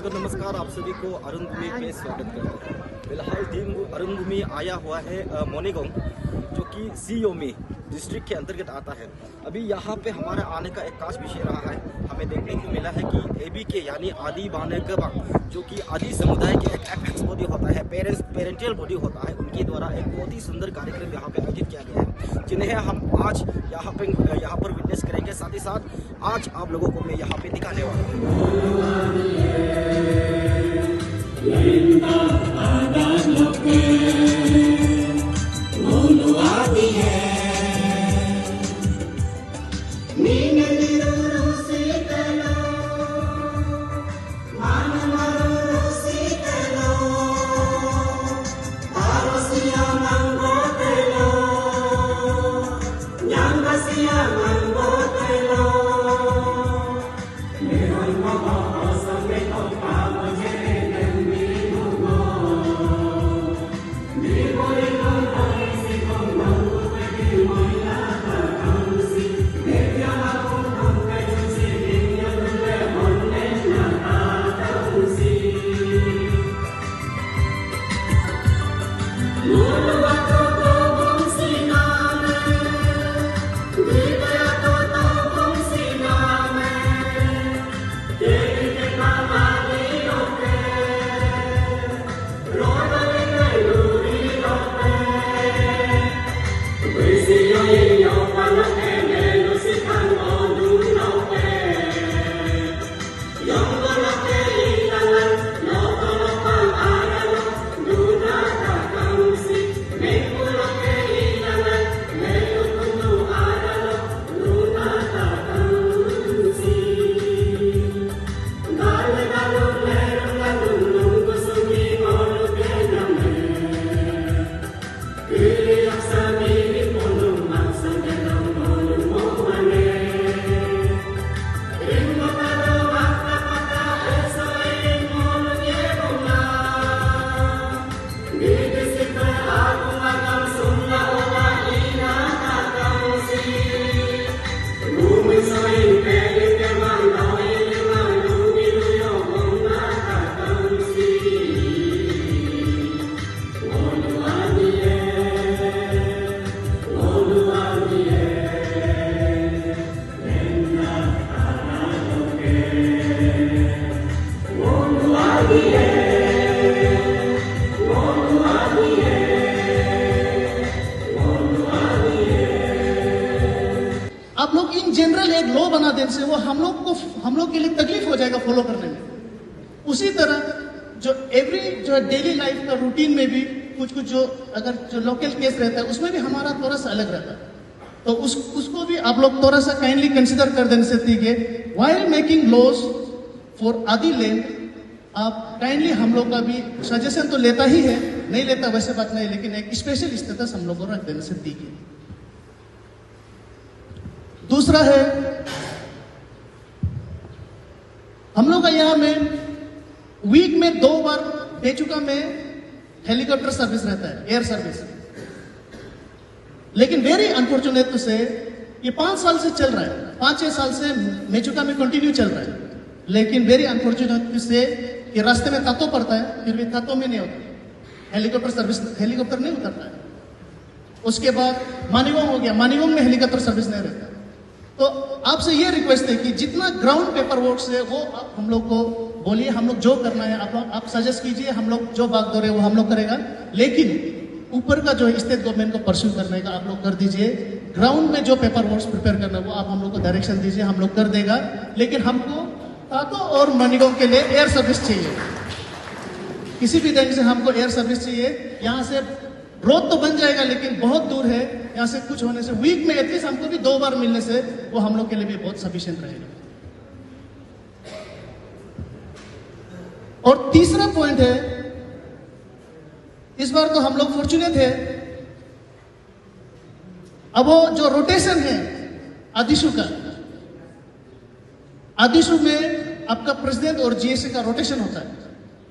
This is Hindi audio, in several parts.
दर्शकों नमस्कार, आप सभी को अरुणभूमि पे स्वागत करते हैं। फिलहाल टीम अरुणभूमि आया हुआ है मोनेगोंग, जो कि सियोमी डिस्ट्रिक्ट के अंतर्गत आता है। अभी यहाँ पे हमारे आने का एक खास विषय रहा है। हमें देखने को मिला है कि एबीके यानी आदि बानेकबा, जो कि आदि समुदाय के एक एपेक्स बॉडी होता है, पेरेंटियल बॉडी होता है, उनके द्वारा एक बहुत ही सुंदर कार्यक्रम यहाँ पे आयोजित किया गया है, जिन्हें हम आज यहाँ पर विटनेस करेंगे। साथ ही साथ आज आप लोगों को मैं यहाँ पे दिखाने वाला हूँ। आप लोग इन जनरल एक लॉ बना देने से वो हम लोग के लिए तकलीफ हो जाएगा फॉलो करने में। उसी तरह जो डेली लाइफ का रूटीन में भी कुछ जो लोकल केस रहता है उसमें भी हमारा थोड़ा सा अलग रहता है, तो उसको भी आप लोग थोड़ा सा काइंडली कंसिडर कर देने से ठीक है। व्हाइल मेकिंग लॉज फॉर आदि लैंड, आप काइंडली हम लोग का भी सजेशन तो लेता ही है, नहीं लेता वैसे बात नहीं, लेकिन एक स्पेशल स्टेटस हम लोग को रख देने से ठीक है। दूसरा है हम लोग का यहाँ में वीक में 2 बार बेचुका में हेलीकॉप्टर सर्विस रहता है, एयर सर्विस। लेकिन वेरी अनफॉर्चुनेट से ये 5 साल से चल रहा है, 5-6 साल से मेचुका में कंटिन्यू चल रहा है। लेकिन वेरी अनफॉर्चुनेट से ये रास्ते में तातो पड़ता है, फिर भी तातो में नहीं होता हेलीकॉप्टर सर्विस, हेलीकॉप्टर नहीं उतरता है। उसके बाद मानिगोंग हो गया, मानिगोंग में हेलीकॉप्टर सर्विस नहीं रहता। तो आपसे ये रिक्वेस्ट है कि जितना ग्राउंड पेपर वर्क है वो आप हम लोग को बोलिए, हम लोग जो करना है आप सजेस्ट कीजिए, हम लोग जो बात दो रहे वो हम लोग करेगा। लेकिन ऊपर का जो स्टेट गवर्नमेंट को परस्यू करने का आप लोग कर दीजिए। ग्राउंड में जो पेपर वर्क प्रिपेयर करना है वो आप हम लोग को डायरेक्शन दीजिए, हम लोग कर देगा। लेकिन हमको तातो और मानिगोंग के लिए एयर सर्विस चाहिए, किसी भी ढंग से हमको एयर सर्विस चाहिए। यहाँ से रोड तो बन जाएगा लेकिन बहुत दूर है यहाँ से, कुछ होने से वीक में एटलीस्ट हमको भी 2 बार मिलने से वो हम लोग के लिए भी बहुत सफिशिएंट रहेगा। और तीसरा पॉइंट है, इस बार तो हम लोग फॉर्चुनेट है, अब वो जो रोटेशन है आदिशु का, आदिशु में आपका प्रेसिडेंट और जीएसए का रोटेशन होता है।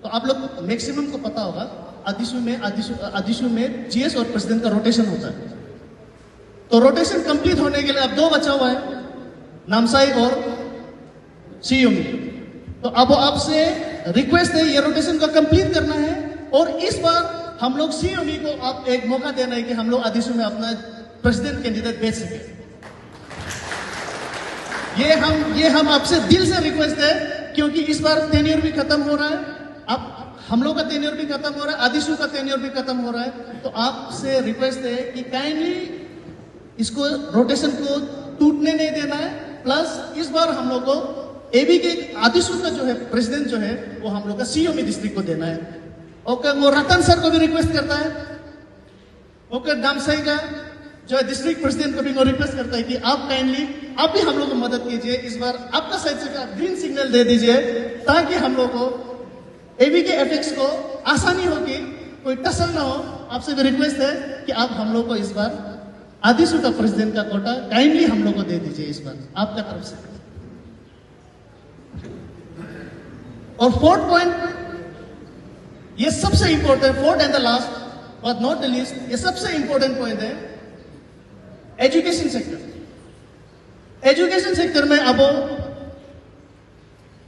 तो आप लोग मैक्सिमम को पता होगा आदिशु में जीएस और प्रेसिडेंट का रोटेशन होता है। तो रोटेशन कंप्लीट होने के लिए अब 2 बचा हुआ है, नामसाई और सियोमी। तो अब आपसे रिक्वेस्ट है, ये रोटेशन को कंप्लीट करना है और इस बार हम लोग सीओमी को आप एक मौका देना है कि हम लोग आदिशु में अपना प्रेसिडेंट कैंडिडेट भेज सके। ये हम आपसे दिल से रिक्वेस्ट है, क्योंकि इस बार टेन्योर भी खत्म हो रहा है, अब हम लोग का टेन्योर भी खत्म हो रहा है, आदिशु का टेन्योर भी खत्म हो रहा है, तो आपसे रिक्वेस्ट है कि काइंडली इसको रोटेशन को टूटने नहीं देना है। प्लस इस बार हम लोग को एबी के आदिशु का जो है प्रेसिडेंट जो है वो हम लोग का सीओमी डिस्ट्रिक्ट को देना है। ओके, वो रतन सर को भी रिक्वेस्ट करता है, ओके दामसाई का जो है डिस्ट्रिक्ट प्रेसिडेंट को भी वो रिक्वेस्ट करता है कि आप काइंडली आप भी हम लोग को मदद कीजिए, इस बार आपका साइड से आप ग्रीन सिग्नल दे दीजिए ताकि हम लोग को एबी के एफेक्ट्स को आसानी होगी, कोई टसल ना हो। आपसे भी रिक्वेस्ट है कि आप हम लोग को इस बार आदिशु का प्रेसिडेंट का कोटा काइंडली हम लोग को दे दीजिए इस बार आपका तरफ से। और फोर्थ पॉइंट, ये सबसे important, fourth and the last but not the least, ये सबसे इंपॉर्टेंट पॉइंट है एजुकेशन सेक्टर। एजुकेशन सेक्टर में अब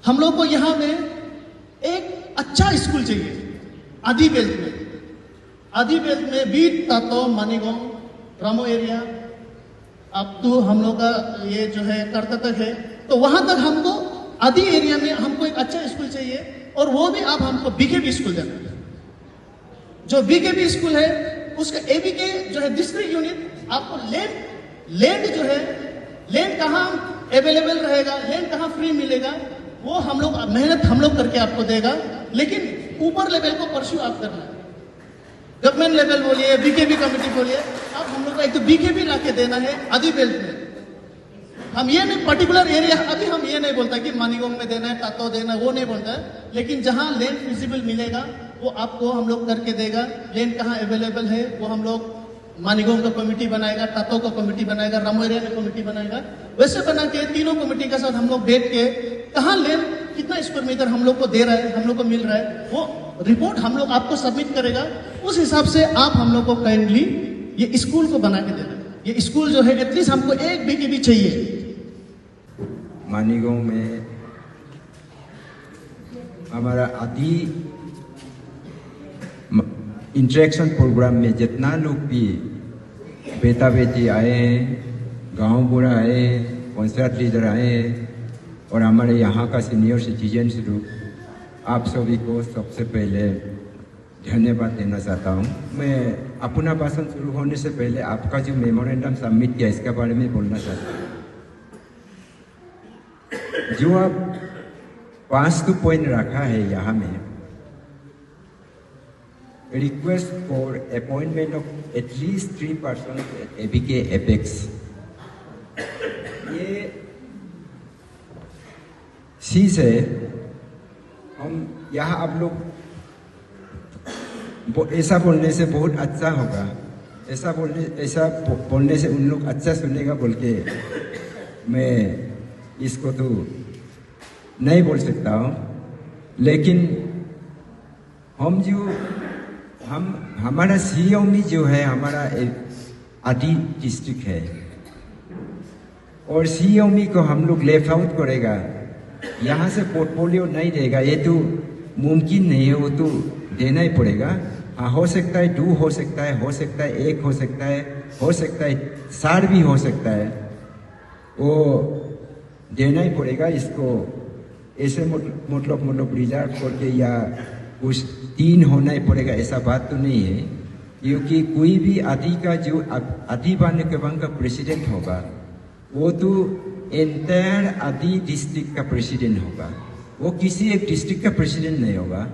हम लोग को यहां में एक अच्छा स्कूल चाहिए। आदि बेल्ट में बीट तातो मानीगोंग रामो एरिया अब तो हम लोग का ये जो है कर्नाटक है, तो वहां तक हमको आदि एरिया में हमको एक अच्छा स्कूल चाहिए और वो भी आप हमको बीकेबी स्कूल देना। जो बीकेबी स्कूल है उसका एबी के जो है डिस्ट्रिक्ट यूनिट आपको लैंड जो है, लैंड कहाँ अवेलेबल रहेगा, लैंड कहाँ फ्री मिलेगा, वो हम लोग मेहनत हम लोग करके आपको देगा, लेकिन ऊपर लेवल को परस्यू आप करना है। गवर्नमेंट लेवल बोलिए, बीकेबी कमेटी बोलिए, आप हम लोग को एक तो बीकेबी ला के देना है आदि बेल्ट में। हम ये नहीं पर्टिकुलर एरिया, अभी हम ये नहीं बोलता कि मानीगोंग में देना है, तातो देना है, वो नहीं बोलता है, लेकिन जहां लैंड फिजिबल मिलेगा वो आपको हम लोग करके देगा। लैंड कहाँ अवेलेबल है वो हम लोग मानीगोंग का कमेटी बनाएगा, तातो का कमेटी बनाएगा, रामो एरिया में कमेटी बनाएगा, वैसे बना के तीनों कमेटी के साथ हम लोग बैठ के कहाँ लैंड कितना स्क्वायर मीटर हम लोग को दे रहा है, हम लोग को मिल रहा है, वो रिपोर्ट हम लोग आपको सबमिट करेगा। उस हिसाब से आप हम लोग को काइंडली ये स्कूल को बना के देना। ये स्कूल जो है एटलीस्ट हमको एक बीकेबी चाहिए। मानीगोंग में हमारा आदि इंटरेक्शन प्रोग्राम में जितना लोग भी बेटा बेटी आए हैं, गांव बुरा आए, पंचायत लीडर आए और हमारे यहाँ का सीनियर सिटीजन्स लोग, आप सभी को सबसे पहले धन्यवाद देना चाहता हूँ। मैं अपना भाषण शुरू होने से पहले आपका जो मेमोरेंडम सबमिट किया इसके बारे में बोलना चाहता हूँ। जो आप 5 पॉइंट रखा है यहाँ में, request for appointment of at least 3 person ABK apex, ये चीज है। हम यहाँ आप लोग ऐसा बोलने से बहुत अच्छा होगा, ऐसा बोलने से उन लोग अच्छा सुनेगा बोल के मैं इसको तो नहीं बोल सकता हूँ, लेकिन हमारा सीओमी जो है हमारा आदि डिस्ट्रिक्ट है और सीओमी को हम लोग लेफ्ट आउट करेगा, यहाँ से पोर्टफोलियो नहीं देगा, ये तो मुमकिन नहीं है, वो तो देना ही पड़ेगा। हाँ, हो सकता है 2 हो सकता है, हो सकता है 1 हो सकता है 4 भी हो सकता है, वो देना ही पड़ेगा। इसको ऐसे मतलब रिजर्व करके या कुछ 3 होना ही पड़ेगा ऐसा बात तो नहीं है, क्योंकि कोई भी आदि का जो आदि बाने के बैंक का प्रेसिडेंट होगा वो तो एंटायर आदि डिस्ट्रिक्ट का प्रेसिडेंट होगा, वो किसी एक डिस्ट्रिक्ट का प्रेसिडेंट नहीं होगा,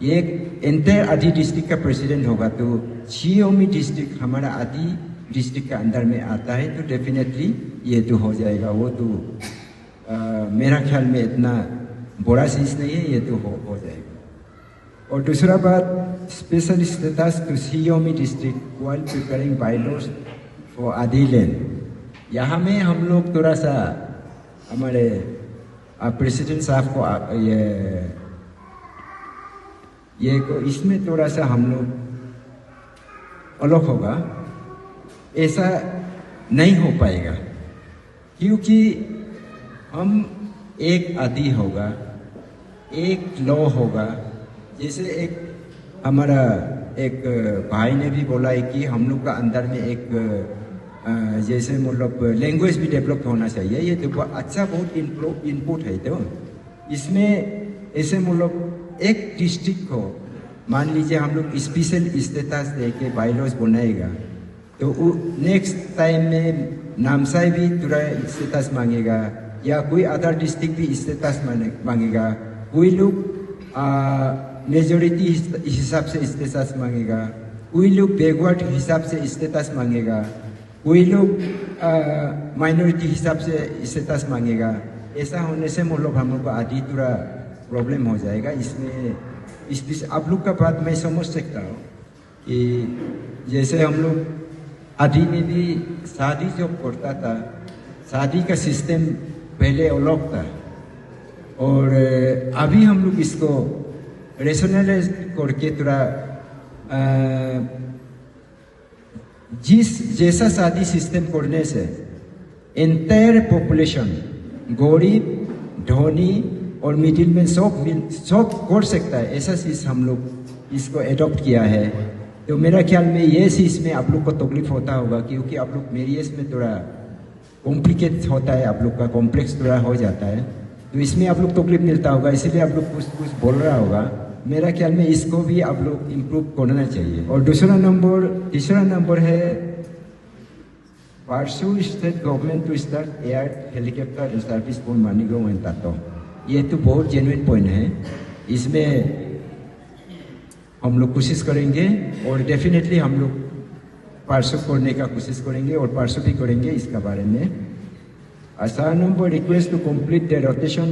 ये एक एंटायर आदि डिस्ट्रिक्ट का प्रेसिडेंट होगा। तो सीओमी डिस्ट्रिक्ट हमारा आदि डिस्ट्रिक्ट का अंदर में आता है, तो डेफिनेटली ये तो हो जाएगा। वो तो मेरा ख्याल में इतना बड़ा चीज नहीं है, ये तो हो जाएगा। और दूसरा बात, स्पेशल स्टेटस टू सीओमी district while preparing bylaws for आदि लैंड, यहाँ में हम लोग थोड़ा सा हमारे प्रेसिडेंट साहब को ये को इसमें थोड़ा सा हम लोग अलग होगा, ऐसा नहीं हो पाएगा, क्योंकि हम एक आदि होगा, एक लॉ होगा। जैसे एक हमारा एक भाई ने भी बोला है कि हम लोग का अंदर में एक जैसे मतलब लैंग्वेज भी डेवलप होना चाहिए। ये तो अच्छा बहुत इनपुट है। तो इसमें ऐसे मतलब एक डिस्ट्रिक्ट को मान लीजिए हम लोग स्पेशल स्टेटस देके बाईलॉज बनाएगा, तो नेक्स्ट टाइम में नामसाई भी पूरा स्टेटस मांगेगा या कोई अदर डिस्ट्रिक्ट भी स्टेटस मांगेगा। कोई लोग मेजोरिटी हिसाब से स्टेटस मांगेगा, कोई लोग बैकवर्ड हिसाब से स्टेटस मांगेगा, कोई लोग माइनॉरिटी हिसाब से स्टेटस मांगेगा। ऐसा होने से मतलब हम लोग को आधी पूरा प्रॉब्लम हो जाएगा। इसमें आप लोग का बात मैं समझ सकता हूँ कि जैसे हम लोग आदि में भी शादी जो करता था, शादी का सिस्टम पहले अलग था और अभी हम लोग इसको रेशनलाइज करके थोड़ा जैसा शादी सिस्टम करने से एंटायर पॉपुलेशन गरीब धनी और मिडिल में सब कर सकता है। ऐसा चीज हम लोग इसको एडॉप्ट किया है। तो मेरा ख्याल में ये चीज में आप लोग को तकलीफ होता होगा, क्योंकि आप लोग मैरिज में थोड़ा कॉम्प्लिकेट होता है, आप लोग का कॉम्प्लेक्स थोड़ा हो जाता है, तो इसमें आप लोग तकलीफ मिलता होगा, इसीलिए आप लोग कुछ कुछ बोल रहा होगा। मेरा ख्याल में इसको भी आप लोग इम्प्रूव करना चाहिए। और तीसरा नंबर है pursue state government to start air helicopter service for Manigaon and Tato। ये तो बहुत जेन्युइन पॉइंट है। इसमें हम लोग कोशिश करेंगे और डेफिनेटली हम लोग परसू करने का कोशिश करेंगे और परसू भी करेंगे इसका बारे में। Third number request to complete the rotation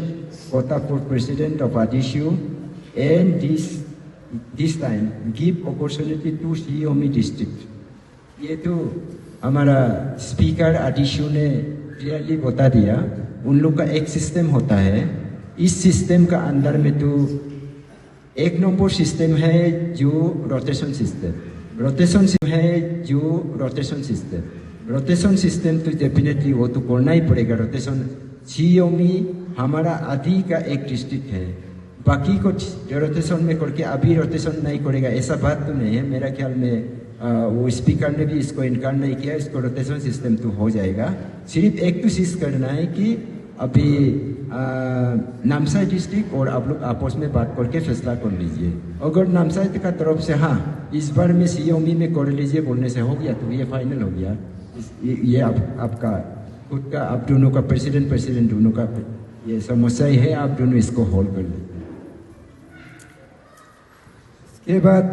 quota for president of Adishu and this time give opportunity to Xiaomi district। ये तो हमारा स्पीकर आदिशु ने क्लियरली बता दिया। उन लोग का एक सिस्टम होता है, इस सिस्टम का अंदर में तो एक नंबर सिस्टम है जो रोटेशन सिस्टम तो डेफिनेटली वो तो करना ही पड़ेगा। रोटेशन Xiaomi हमारा आदि का एक डिस्ट्रिक्ट है, बाकी को रोटेशन में करके अभी रोटेशन नहीं करेगा ऐसा बात तो नहीं है। मेरा ख्याल में वो स्पीकर ने भी इसको इनकार नहीं किया, इसको रोटेशन सिस्टम तो हो जाएगा। सिर्फ एक तो चीज करना है कि अभी नामसाई डिस्ट्रिक्ट और आप लोग आपस में बात करके फैसला कर लीजिए। अगर नामसाई का तरफ से हाँ इस बार में Xiaomi में कर लीजिए बोलने से हो गया तो ये फाइनल हो गया। ये आपका खुद का आप दोनों का प्रेसिडेंट दोनों का ये समस्या ही है, आप दोनों इसको हॉल कर लीजिए। इसके बाद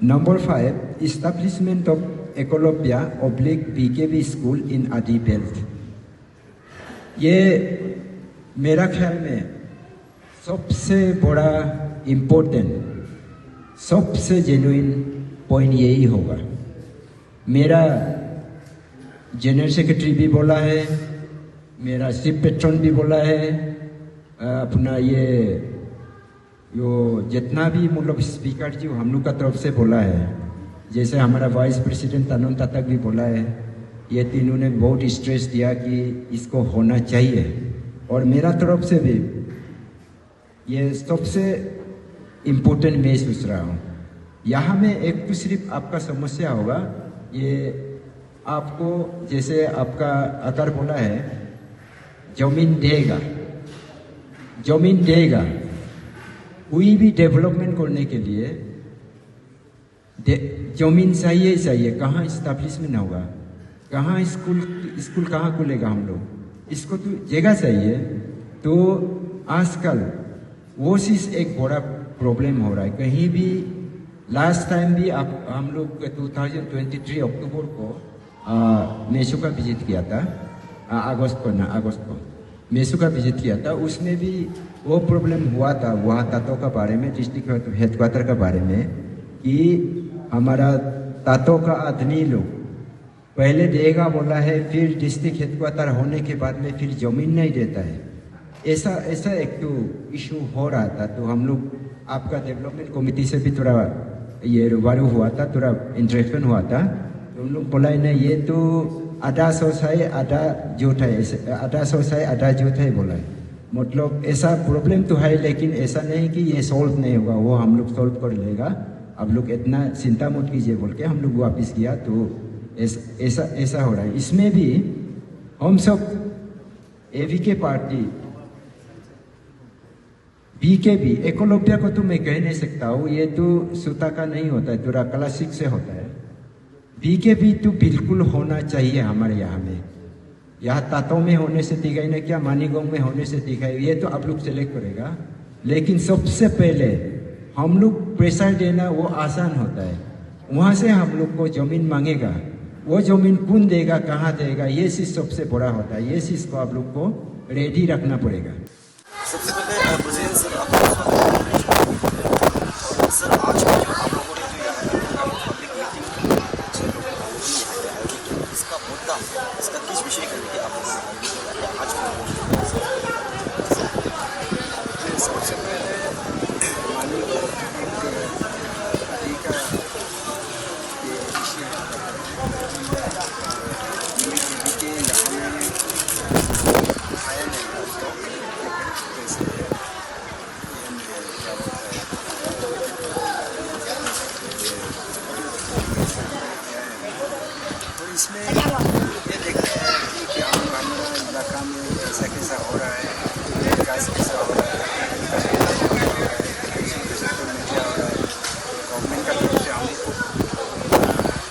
number 5 establishment of Eklavya BKV school इन आदि बेल्ट। ये मेरा ख्याल में सबसे बड़ा इम्पोर्टेंट सबसे जेन्युइन पॉइंट यही होगा। मेरा जनरल सेक्रेटरी भी बोला है, मेरा चीफ पेट्रन भी बोला है, अपना ये यो जितना भी मतलब स्पीकर जी हम लोग का तरफ से बोला है, जैसे हमारा वाइस प्रेसिडेंट तनम तातक भी बोला है, ये तीनों ने बहुत स्ट्रेस दिया कि इसको होना चाहिए। और मेरा तरफ से भी ये सबसे इम्पोर्टेंट मैं सोच रहा हूँ। यहाँ में एक तो सिर्फ आपका समस्या होगा, ये आपको जैसे आपका आकार बोला है जमीन देगा कोई भी डेवलपमेंट करने के लिए जमीन चाहिए। कहाँ इस्टेब्लिशमेंट होगा, कहाँ स्कूल कहाँ खुलेगा, हम लोग इसको तो जगह चाहिए। तो आजकल वो चीज एक बड़ा प्रॉब्लम हो रहा है। कहीं भी लास्ट टाइम भी हम लोग 2023 अक्टूबर को मेसुका विजिट किया था, अगस्त को मेसुका विजिट किया था। उसमें भी वो प्रॉब्लम हुआ था वहाँ तातो का बारे में, डिस्ट्रिक्ट हेडक्वार्टर का बारे में, कि हमारा तातो का आदमी लोग पहले देगा बोला है, फिर डिस्ट्रिक्ट हेडक्वार्टर होने के बाद में फिर जमीन नहीं देता है। ऐसा एक तो इशू हो रहा था। तो हम लोग आपका डेवलपमेंट कमेटी से भी थोड़ा ये रूबरू हुआ था, थोड़ा इंटरेक्शन हुआ था। तो उन लोग बोला नहीं, ये तो आधा सोच है आधा झूठ है बोला है। मतलब ऐसा प्रॉब्लम तो है, लेकिन ऐसा नहीं कि ये सॉल्व नहीं होगा, वो हम लोग सॉल्व कर लेगा, आप लोग इतना चिंता मत कीजिए बोल के हम लोग वापस किया। तो ऐसा ऐसा हो रहा है। इसमें भी हम सब एवीके पार्टी बीकेबी एकलव्य को तो मैं कह नहीं सकता हूँ, ये तो सूता का नहीं होता है, थोड़ा क्लासिक से होता है। बीकेबी तो बिल्कुल होना चाहिए हमारे यहाँ में, यहाँ तातो में होने से दिखाई ना क्या मानीगांव में होने से दिखाई, ये तो आप लोग सेलेक्ट करेगा। लेकिन सबसे पहले हम लोग प्रेशर देना वो आसान होता है, वहाँ से हम लोग को जमीन मांगेगा, वो जमीन कौन देगा कहाँ देगा, ये चीज़ सबसे बड़ा होता है। ये चीज़ को आप लोग को रेडी रखना पड़ेगा। सबसे पहले प्रेसिडेंट सर आपका सर आज जो आप लोगों ने जो यहाँ पब्लिक मीटिंग इसका मुद्दा इसका किस विषय का लेके आप आज सबसे पहले मानीगांव का ये विषय आया नहीं और इसमें ये देखते हैं कि क्या हमारा इलाका में कैसा कैसा हो रहा है, विकास कैसा हो रहा है, गवर्नमेंट का तरफ से हमको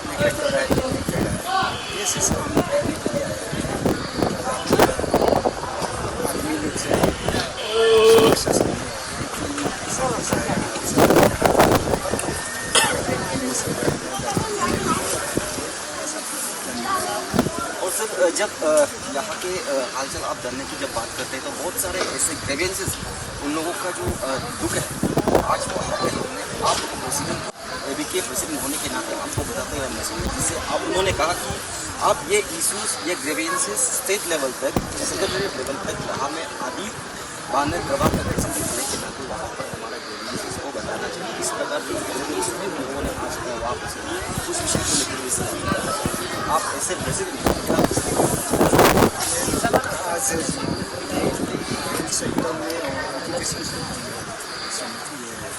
निकट हो रहा है कि नहीं कर रहा है, ये सिस्टम हम देखने के लिए आए हैं। आदमी लोग से और सर जब यहाँ के हालचाल आप जानने की जब बात करते हैं तो बहुत सारे ऐसे ग्रेवेंसेस उन लोगों का जो दुख है आज वो आप प्रेसिडेंट एबीके प्रेसिडेंट होने के नाते आपको बताते हुए मैसेज जिससे आप उन्होंने कहा कि आप ये इश्यूज ये ग्रेवेंसेस स्टेट लेवल तक सेक्रेटरीट लेवल तक वहाँ में अभी बानर प्रभाव प्रेसिडेंट होने के नाते वहाँ पर हमारा ग्रेवेंसेस को बताना चाहिए। इस प्रकार की ग्रेवेंसेस में लोगों ने आज वापस उस विषय को लेकर भी सर आप ऐसे प्रेसिडेंट सेक्टर में एजुकेशन समिति है,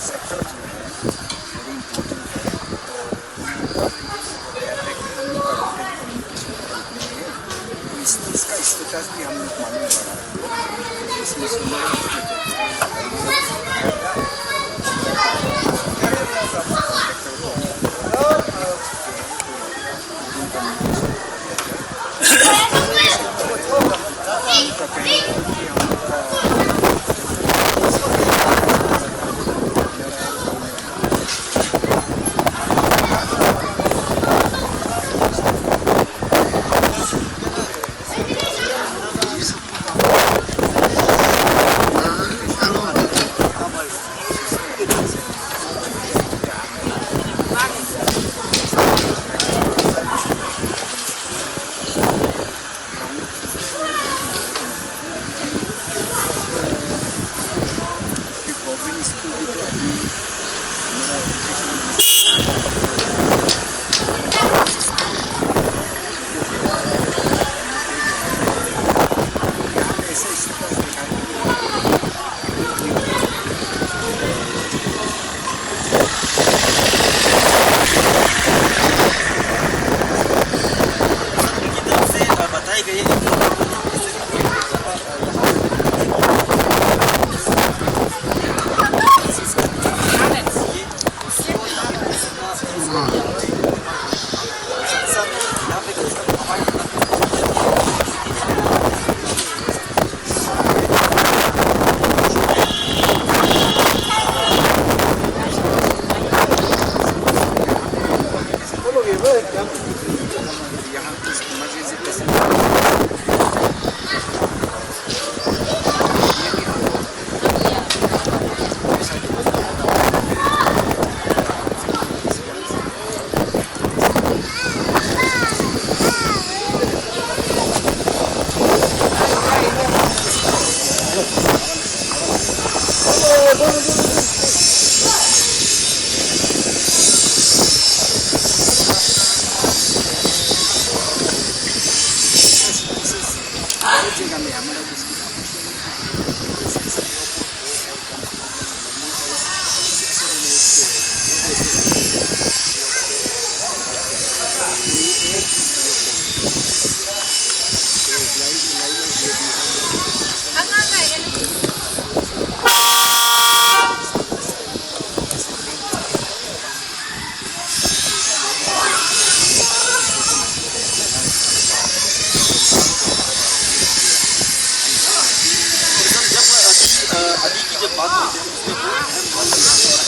सेक्टर जो है वेरी इम्पोर्टेंट है। इसका स्टेटस भी हम लोग मालूम पड़ा है, इसमें जब बात करते हैं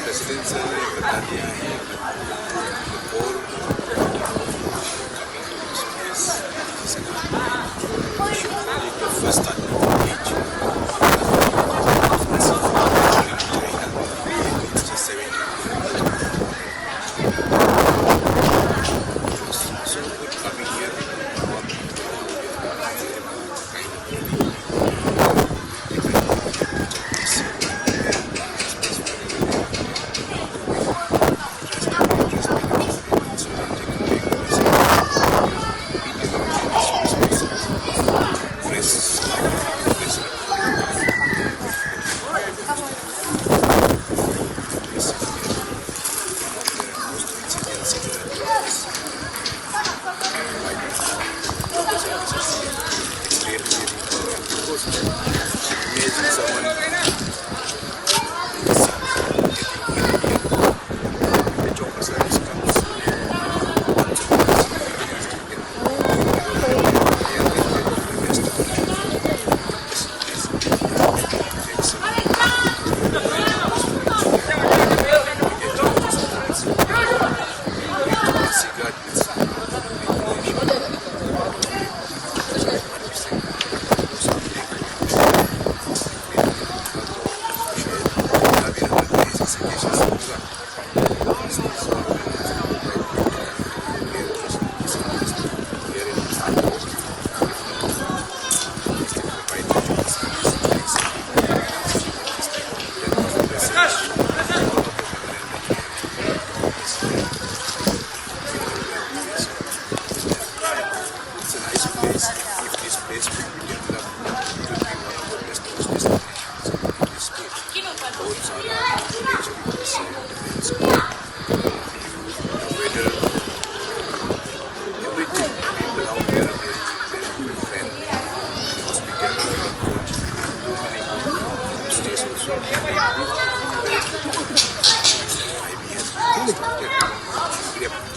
प्रेसिडेंट सर ने बता दिया है और first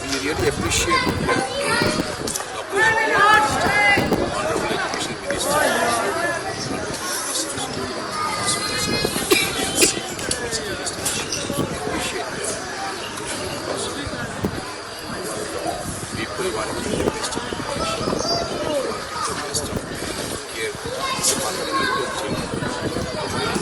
We really appreciate the Honorable Education Minister. People want to give the best of education, the best of care. It's a fundamental thing of each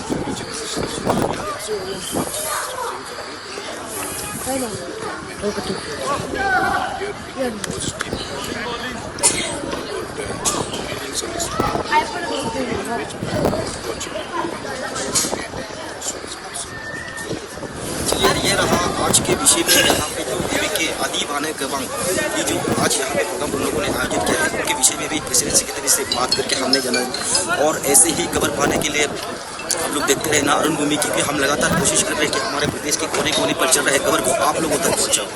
ये रहा आज के विषय में यहाँ पे जो के आदि भाने गवांग ये जो आज यहाँ पे प्रोग्राम उन लोगों ने आयोजित किया है उनके विषय में भी प्रेसिडेंट सेक्रेटरी से बात करके हमने जाना और ऐसे ही खबर पाने के लिए आप लोग देखते रहना अरुण भूमि की भी हम लगातार कोशिश कर रहे हैं कि हमारे प्रदेश के कोने कोने पर चल रहे खबर को आप लोगों तक पहुँचाओ।